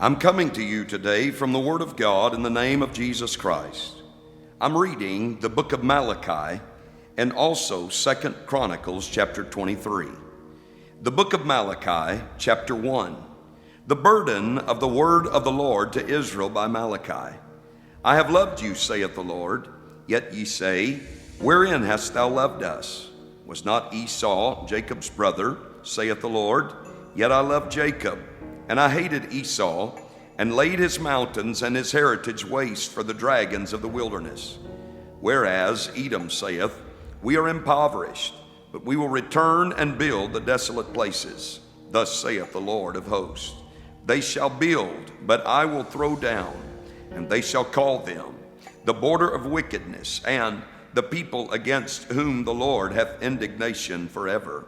I'm coming to you today from the Word of God in the name of Jesus Christ. I'm reading the book of Malachi and also 2 Chronicles chapter 23. The book of Malachi, chapter 1. The burden of the word of the Lord to Israel by Malachi. I have loved you, saith the Lord. Yet ye say, Wherein hast thou loved us? Was not Esau Jacob's brother, saith the Lord? Yet I loved Jacob, and I hated Esau, and laid his mountains and his heritage waste for the dragons of the wilderness. Whereas Edom saith, We are impoverished, but we will return and build the desolate places. Thus saith the Lord of hosts. They shall build, but I will throw down, and they shall call them the border of wickedness, and the people against whom the Lord hath indignation forever.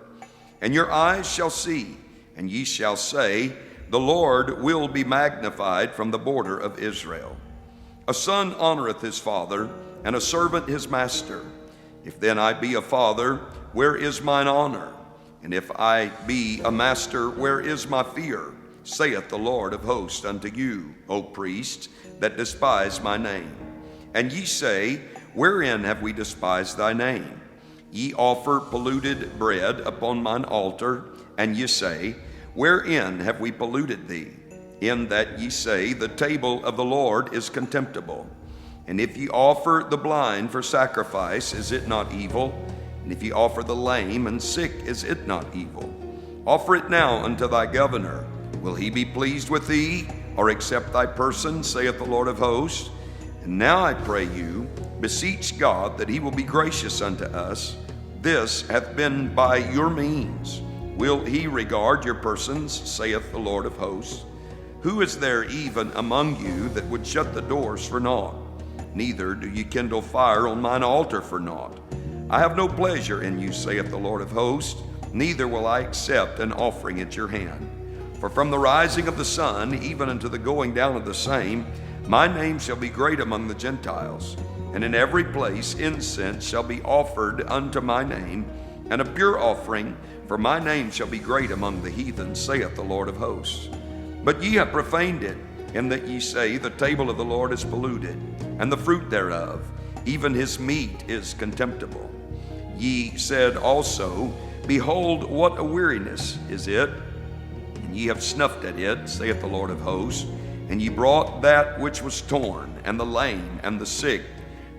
And your eyes shall see, and ye shall say, The Lord will be magnified from the border of Israel. A son honoreth his father, and a servant his master. If then I be a father, where is mine honor? And if I be a master, where is my fear? Saith the Lord of hosts unto you, O priests, that despise my name. And ye say, Wherein have we despised thy name? Ye offer polluted bread upon mine altar, and ye say, Wherein have we polluted thee? In that ye say, The table of the Lord is contemptible. And if ye offer the blind for sacrifice, is it not evil? And if ye offer the lame and sick, is it not evil? Offer it now unto thy governor. Will he be pleased with thee, or accept thy person, saith the Lord of hosts? And now I pray you, beseech God that he will be gracious unto us. This hath been by your means. Will he regard your persons, saith the Lord of hosts? Who is there even among you that would shut the doors for naught? Neither do ye kindle fire on mine altar for naught. I have no pleasure in you, saith the Lord of hosts, neither will I accept an offering at your hand. For from the rising of the sun, even unto the going down of the same, my name shall be great among the Gentiles. And in every place incense shall be offered unto my name, and a pure offering, for my name shall be great among the heathen, saith the Lord of hosts. But ye have profaned it, in that ye say, The table of the Lord is polluted, and the fruit thereof, even his meat, is contemptible. Ye said also, Behold, what a weariness is it! And ye have snuffed at it, saith the Lord of hosts. And ye brought that which was torn, and the lame, and the sick.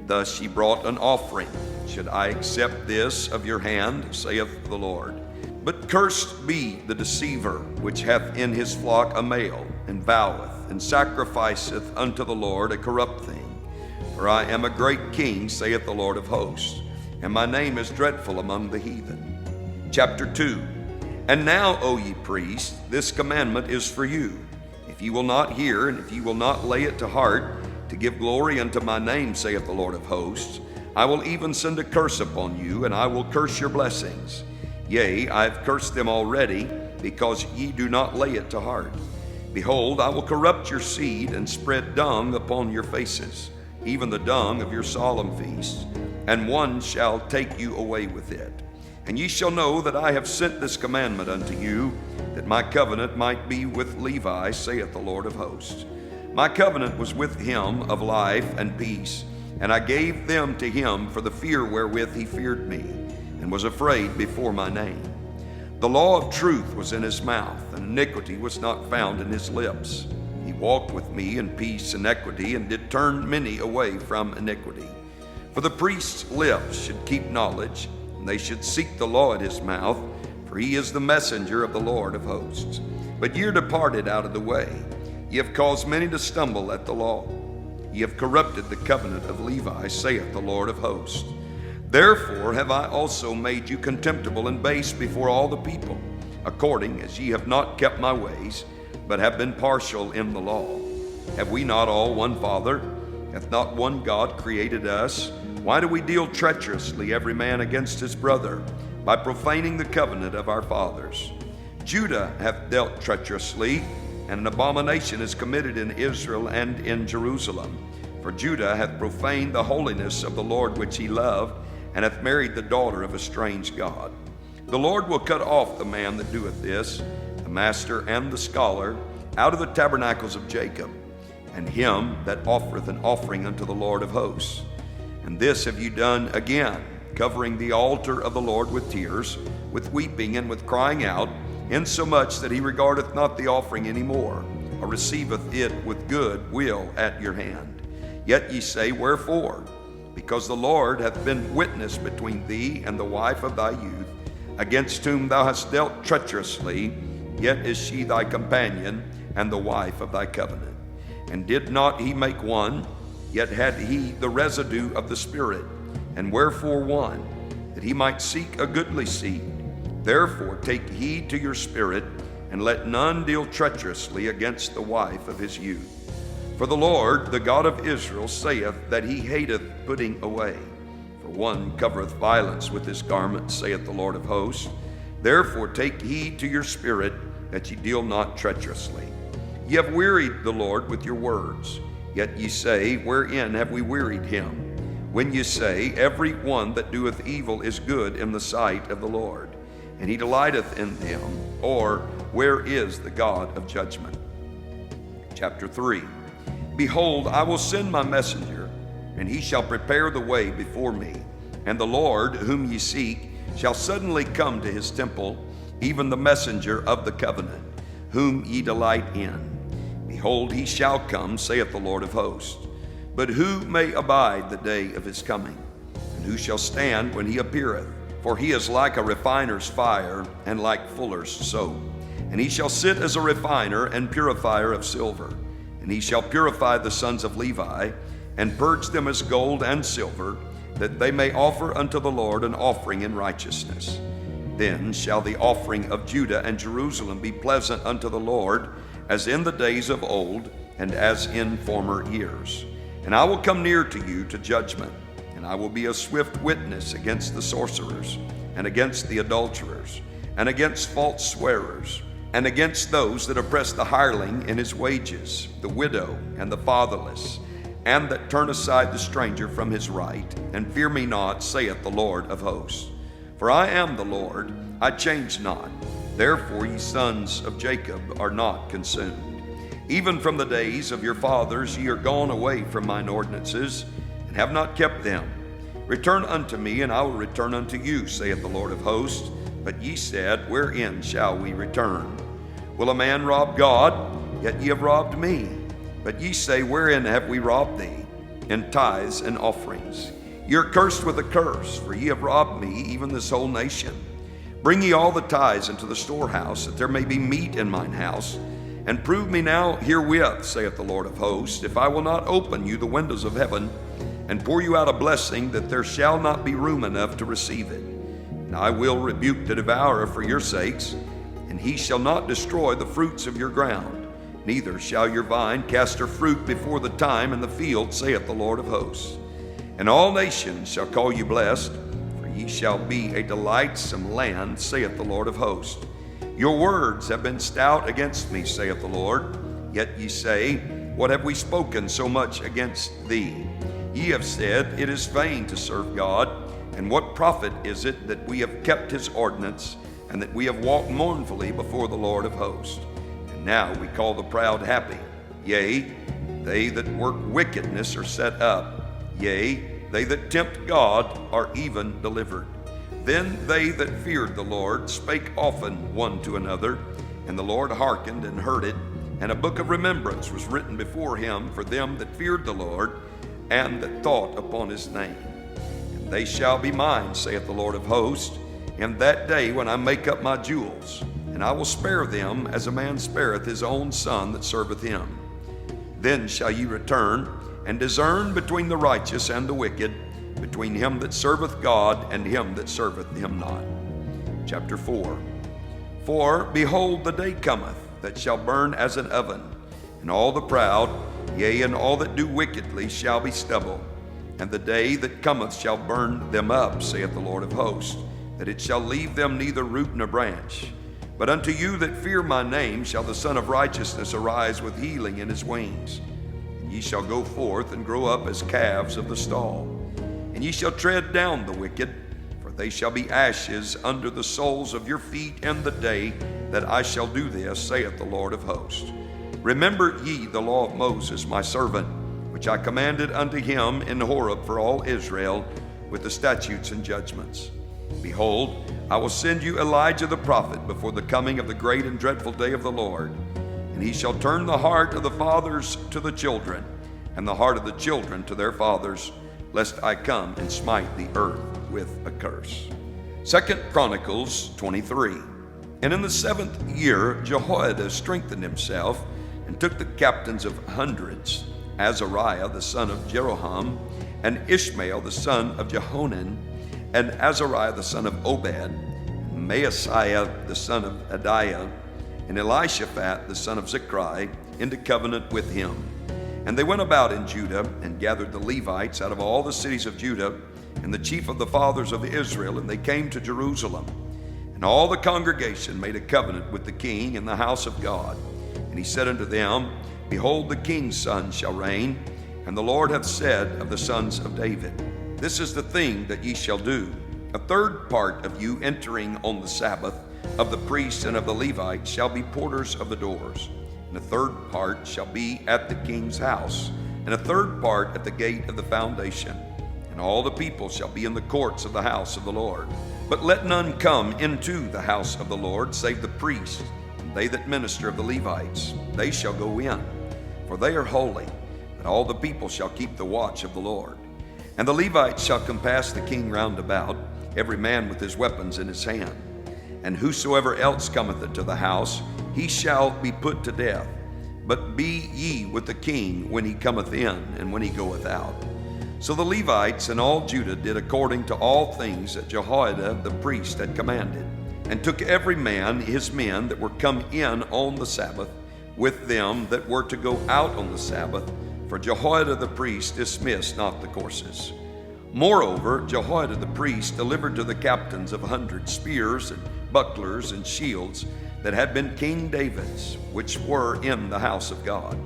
Thus ye brought an offering. Should I accept this of your hand, saith the Lord? But cursed be the deceiver, which hath in his flock a male, and voweth, and sacrificeth unto the Lord a corrupt thing. For I am a great king, saith the Lord of hosts, and my name is dreadful among the heathen. Chapter 2. And now, O ye priests, this commandment is for you. If ye will not hear, and if ye will not lay it to heart, to give glory unto my name, saith the Lord of hosts, I will even send a curse upon you, and I will curse your blessings. Yea, I have cursed them already, because ye do not lay it to heart. Behold, I will corrupt your seed, and spread dung upon your faces, even the dung of your solemn feasts, and one shall take you away with it. And ye shall know that I have sent this commandment unto you, that my covenant might be with Levi, saith the Lord of hosts. My covenant was with him of life and peace, and I gave them to him for the fear wherewith he feared me, and was afraid before my name. The law of truth was in his mouth, and iniquity was not found in his lips. He walked with me in peace and equity, and did turn many away from iniquity. For the priest's lips should keep knowledge, and they should seek the law at his mouth, for he is the messenger of the Lord of hosts. But ye are departed out of the way. Ye have caused many to stumble at the law. Ye have corrupted the covenant of Levi, saith the Lord of hosts. Therefore have I also made you contemptible and base before all the people, according as ye have not kept my ways, but have been partial in the law. Have we not all one Father? Hath not one God created us? Why do we deal treacherously every man against his brother, by profaning the covenant of our fathers? Judah hath dealt treacherously, and an abomination is committed in Israel and in Jerusalem. For Judah hath profaned the holiness of the Lord which he loved, and hath married the daughter of a strange god. The Lord will cut off the man that doeth this, the master and the scholar, out of the tabernacles of Jacob, and him that offereth an offering unto the Lord of hosts. And this have you done again, covering the altar of the Lord with tears, with weeping, and with crying out, insomuch that he regardeth not the offering any more, or receiveth it with good will at your hand. Yet ye say, Wherefore? Because the Lord hath been witness between thee and the wife of thy youth, against whom thou hast dealt treacherously, yet is she thy companion and the wife of thy covenant. And did not he make one? Yet had he the residue of the Spirit. And wherefore one? That he might seek a goodly seed. Therefore take heed to your spirit, and let none deal treacherously against the wife of his youth. For the Lord, the God of Israel, saith that he hateth putting away. For one covereth violence with his garment, saith the Lord of hosts. Therefore take heed to your spirit, that ye deal not treacherously. Ye have wearied the Lord with your words. Yet ye say, Wherein have we wearied him? When ye say, Every one that doeth evil is good in the sight of the Lord, and he delighteth in them. Or, where is the God of judgment? Chapter 3. Behold, I will send my messenger, and he shall prepare the way before me. And the Lord, whom ye seek, shall suddenly come to his temple, even the messenger of the covenant, whom ye delight in. Behold, he shall come, saith the Lord of hosts. But who may abide the day of his coming? And who shall stand when he appeareth? For he is like a refiner's fire, and like fuller's soap. And he shall sit as a refiner and purifier of silver. And he shall purify the sons of Levi, and purge them as gold and silver, that they may offer unto the Lord an offering in righteousness. Then shall the offering of Judah and Jerusalem be pleasant unto the Lord, as in the days of old, and as in former years. And I will come near to you to judgment, and I will be a swift witness against the sorcerers, and against the adulterers, and against false swearers, and against those that oppress the hireling in his wages, the widow and the fatherless, and that turn aside the stranger from his right, and fear me not, saith the Lord of hosts. For I am the Lord, I change not. Therefore ye sons of Jacob are not consumed. Even from the days of your fathers ye are gone away from mine ordinances, and have not kept them. Return unto me, and I will return unto you, saith the Lord of hosts. But ye said, Wherein shall we return? Will a man rob God? Yet ye have robbed me. But ye say, Wherein have we robbed thee? In tithes and offerings. Ye are cursed with a curse, for ye have robbed me, even this whole nation. Bring ye all the tithes into the storehouse, that there may be meat in mine house. And prove me now herewith, saith the Lord of hosts, if I will not open you the windows of heaven, and pour you out a blessing, that there shall not be room enough to receive it. And I will rebuke the devourer for your sakes, and he shall not destroy the fruits of your ground. Neither shall your vine cast her fruit before the time in the field, saith the Lord of hosts. And all nations shall call you blessed, for ye shall be a delightsome land, saith the Lord of hosts. Your words have been stout against me, saith the Lord. Yet ye say, What have we spoken so much against thee? Ye have said, It is vain to serve God. And what profit is it that we have kept his ordinance, and that we have walked mournfully before the Lord of hosts? And now we call the proud happy. Yea, they that work wickedness are set up. Yea, they that tempt God are even delivered. Then they that feared the Lord spake often one to another, and the Lord hearkened and heard it, and a book of remembrance was written before him for them that feared the Lord, and that thought upon his name. And they shall be mine, saith the Lord of hosts, in that day when I make up my jewels, and I will spare them as a man spareth his own son that serveth him. Then shall ye return, and discern between the righteous and the wicked, between him that serveth God and him that serveth him not. Chapter 4. For behold, the day cometh that shall burn as an oven, and all the proud, yea, and all that do wickedly shall be stubble. And the day that cometh shall burn them up, saith the Lord of hosts, that it shall leave them neither root nor branch. But unto you that fear my name shall the Son of Righteousness arise with healing in his wings. And ye shall go forth and grow up as calves of the stall. And ye shall tread down the wicked, for they shall be ashes under the soles of your feet in the day that I shall do this, saith the Lord of hosts. Remember ye the law of Moses my servant, which I commanded unto him in Horeb for all Israel, with the statutes and judgments. Behold, I will send you Elijah the prophet before the coming of the great and dreadful day of the Lord. And he shall turn the heart of the fathers to the children, and the heart of the children to their fathers, lest I come and smite the earth with a curse. 2 Chronicles 23. And in the 7th year Jehoiada strengthened himself, and took the captains of hundreds, Azariah the son of Jeroham, and Ishmael the son of Jehonan, and Azariah the son of Obed, and Maaseiah the son of Adiah, and Elishaphat the son of Zichri, into covenant with him. And they went about in Judah, and gathered the Levites out of all the cities of Judah, and the chief of the fathers of Israel, and they came to Jerusalem. And all the congregation made a covenant with the king in the house of God. And he said unto them, Behold, the king's son shall reign, and the Lord hath said of the sons of David, This is the thing that ye shall do. A third part of you entering on the Sabbath, of the priests and of the Levites, shall be porters of the doors. And a third part shall be at the king's house, and a third part at the gate of the foundation. And all the people shall be in the courts of the house of the Lord. But let none come into the house of the Lord, save the priests, and they that minister of the Levites. They shall go in, for they are holy. But all the people shall keep the watch of the Lord. And the Levites shall compass the king round about, every man with his weapons in his hand. And whosoever else cometh into the house, he shall be put to death. But be ye with the king when he cometh in, and when he goeth out. So the Levites and all Judah did according to all things that Jehoiada the priest had commanded, and took every man his men that were come in on the Sabbath, with them that were to go out on the Sabbath, for Jehoiada the priest dismissed not the courses. Moreover, Jehoiada the priest delivered to the captains of hundreds spears and bucklers and shields that had been King David's, which were in the house of God.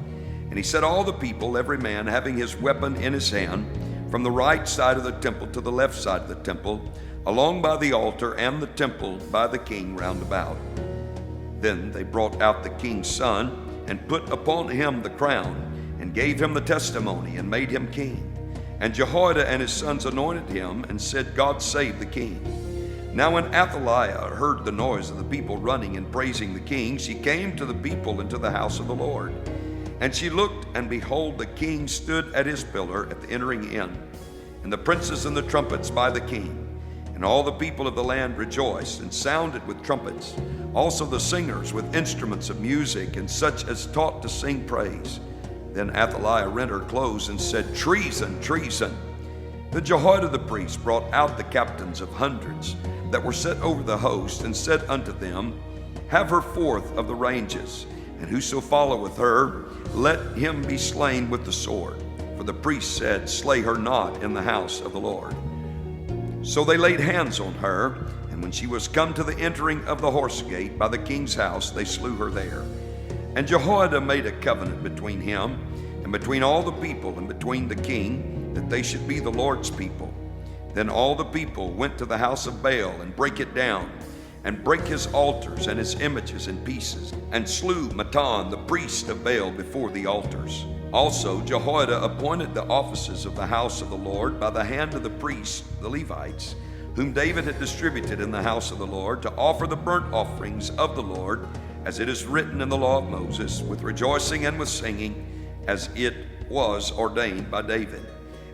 And he set all the people, every man having his weapon in his hand, from the right side of the temple to the left side of the temple, along by the altar and the temple by the king round about. Then they brought out the king's son, and put upon him the crown, and gave him the testimony, and made him king. And Jehoiada and his sons anointed him, and said, God save the king. Now when Athaliah heard the noise of the people running and praising the king, she came to the people into the house of the Lord. And she looked, and behold, the king stood at his pillar at the entering in, and the princes and the trumpets by the king. And all the people of the land rejoiced, and sounded with trumpets, also the singers with instruments of music, and such as taught to sing praise. Then Athaliah rent her clothes, and said, Treason, treason. Then Jehoiada the priest brought out the captains of hundreds that were set over the host, and said unto them, Have her forth of the ranges, and whoso followeth her, let him be slain with the sword. For the priest said, Slay her not in the house of the Lord. So they laid hands on her, and when she was come to the entering of the horse gate by the king's house, they slew her there. And Jehoiada made a covenant between him, and between all the people, and between the king, that they should be the Lord's people. Then all the people went to the house of Baal, and brake it down, and brake his altars and his images in pieces, and slew Mattan the priest of Baal before the altars. Also Jehoiada appointed the offices of the house of the Lord by the hand of the priests, the Levites, whom David had distributed in the house of the Lord, to offer the burnt offerings of the Lord, as it is written in the law of Moses, with rejoicing and with singing, as it was ordained by David.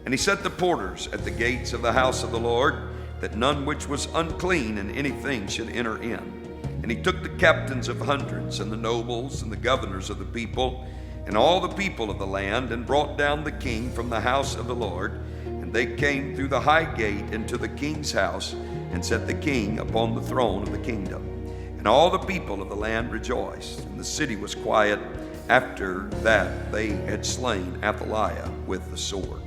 And he set the porters at the gates of the house of the Lord, that none which was unclean in anything should enter in. And he took the captains of hundreds, and the nobles, and the governors of the people, and all the people of the land, and brought down the king from the house of the Lord. And they came through the high gate into the king's house, and set the king upon the throne of the kingdom. And all the people of the land rejoiced, and the city was quiet after that they had slain Athaliah with the sword.